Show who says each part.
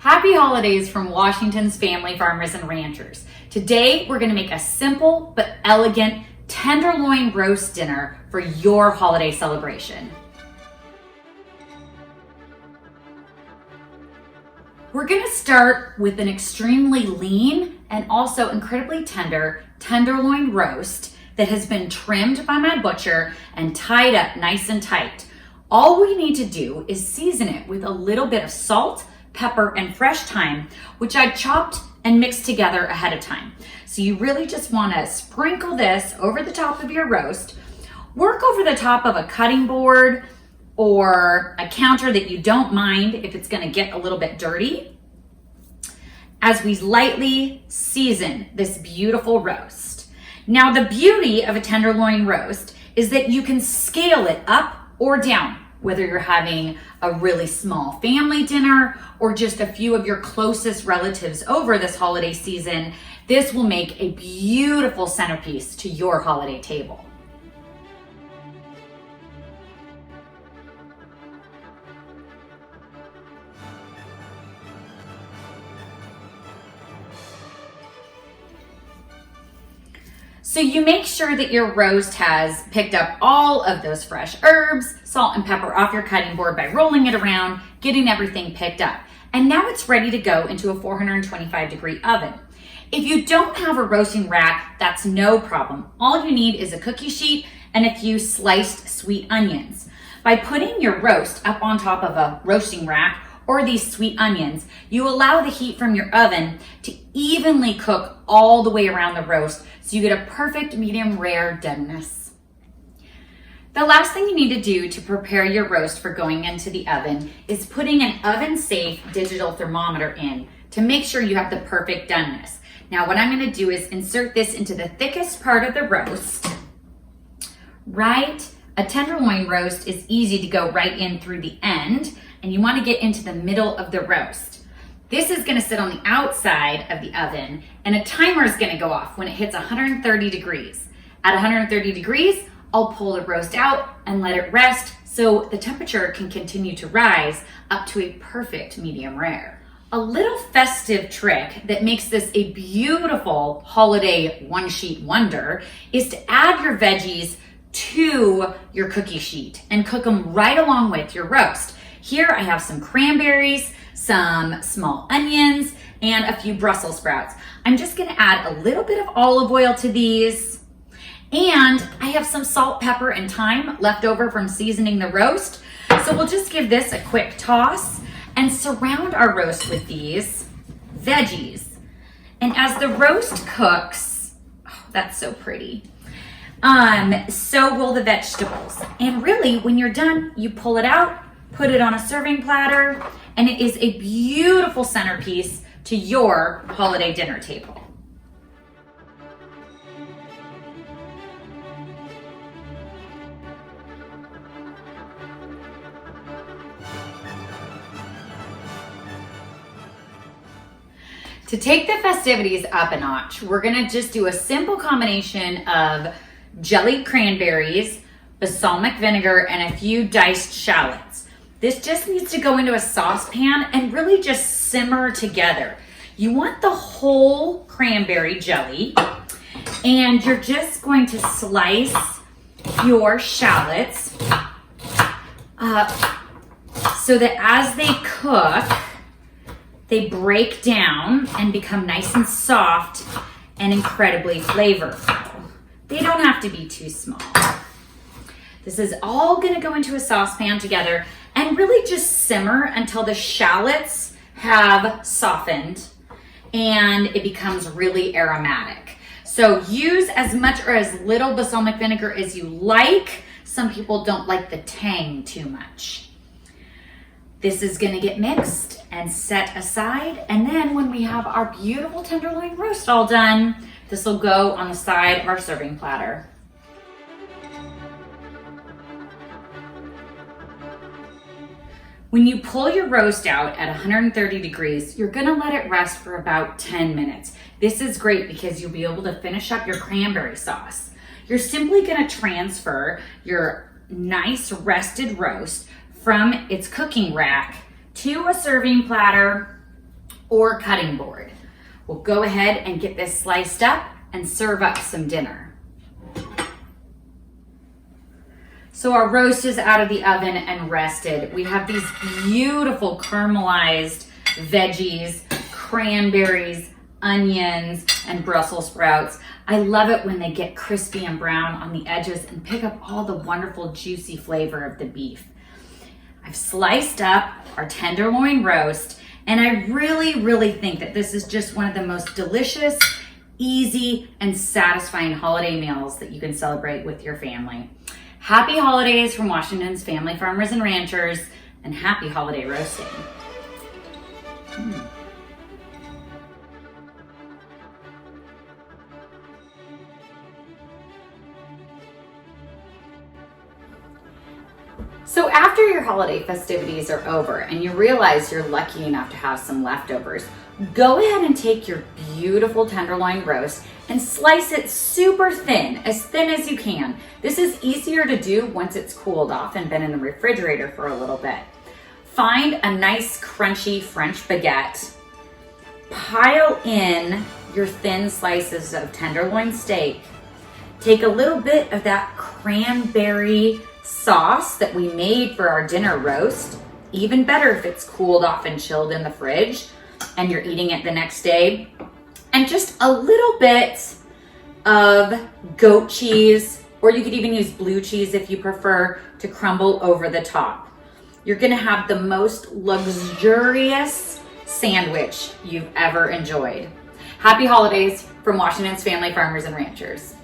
Speaker 1: Happy holidays from Washington's family farmers and ranchers. Today, we're gonna make a simple but elegant tenderloin roast dinner for your holiday celebration. We're gonna start with an extremely lean and also incredibly tender tenderloin roast that has been trimmed by my butcher and tied up nice and tight. All we need to do is season it with a little bit of salt, pepper, and fresh thyme, which I chopped and mixed together ahead of time. So you really just wanna sprinkle this over the top of your roast, work over the top of a cutting board or a counter that you don't mind if it's gonna get a little bit dirty, as we lightly season this beautiful roast. Now, the beauty of a tenderloin roast is that you can scale it up or down, whether you're having a really small family dinner or just a few of your closest relatives over this holiday season. This will make a beautiful centerpiece to your holiday table. So you make sure that your roast has picked up all of those fresh herbs, salt and pepper off your cutting board by rolling it around, getting everything picked up. And now it's ready to go into a 425-degree oven. If you don't have a roasting rack, that's no problem. All you need is a cookie sheet and a few sliced sweet onions. By putting your roast up on top of a roasting rack or these sweet onions, you allow the heat from your oven to evenly cook all the way around the roast so you get a perfect medium rare doneness. The last thing you need to do to prepare your roast for going into the oven is putting an oven-safe digital thermometer in to make sure you have the perfect doneness. Now what I'm gonna do is insert this into the thickest part of the roast. A tenderloin roast is easy to go right in through the end, and you wanna get into the middle of the roast. This is gonna sit on the outside of the oven, and a timer is gonna go off when it hits 130 degrees. At 130 degrees, I'll pull the roast out and let it rest so the temperature can continue to rise up to a perfect medium rare. A little festive trick that makes this a beautiful holiday one-sheet wonder is to add your veggies to your cookie sheet and cook them right along with your roast. Here I have some cranberries, some small onions, and a few Brussels sprouts. I'm just gonna add a little bit of olive oil to these, and I have some salt, pepper, and thyme left over from seasoning the roast. So we'll just give this a quick toss and surround our roast with these veggies. And as the roast cooks, oh, that's so pretty, so will the vegetables. And really, when you're done, you pull it out, put it on a serving platter, and it is a beautiful centerpiece to your holiday dinner table. To take the festivities up a notch, we're gonna just do a simple combination of jellied cranberries, balsamic vinegar, and a few diced shallots. This just needs to go into a saucepan and really just simmer together. You want the whole cranberry jelly, and you're just going to slice your shallots so that as they cook, they break down and become nice and soft and incredibly flavorful. They don't have to be too small. This is all gonna go into a saucepan together and really just simmer until the shallots have softened and it becomes really aromatic. So use as much or as little balsamic vinegar as you like. Some people don't like the tang too much. This is gonna get mixed and set aside, and then when we have our beautiful tenderloin roast all done, this will go on the side of our serving platter. When you pull your roast out at 130 degrees, you're gonna let it rest for about 10 minutes. This is great because you'll be able to finish up your cranberry sauce. You're simply gonna transfer your nice rested roast from its cooking rack to a serving platter or cutting board. We'll go ahead and get this sliced up and serve up some dinner. So our roast is out of the oven and rested. We have these beautiful caramelized veggies, cranberries, onions, and Brussels sprouts. I love it when they get crispy and brown on the edges and pick up all the wonderful juicy flavor of the beef. I've sliced up our tenderloin roast, and I really think that this is just one of the most delicious, easy, and satisfying holiday meals that you can celebrate with your family. Happy holidays from Washington's family farmers and ranchers, and happy holiday roasting. So after your holiday festivities are over and you realize you're lucky enough to have some leftovers, go ahead and take your beautiful tenderloin roast and slice it super thin as you can. This is easier to do once it's cooled off and been in the refrigerator for a little bit. Find a nice crunchy French baguette, pile in your thin slices of tenderloin steak, take a little bit of that cranberry sauce that we made for our dinner roast, even better if it's cooled off and chilled in the fridge and you're eating it the next day, and just a little bit of goat cheese, or you could even use blue cheese if you prefer, to crumble over the top. You're gonna have the most luxurious sandwich you've ever enjoyed. Happy holidays from Washington's family farmers and ranchers.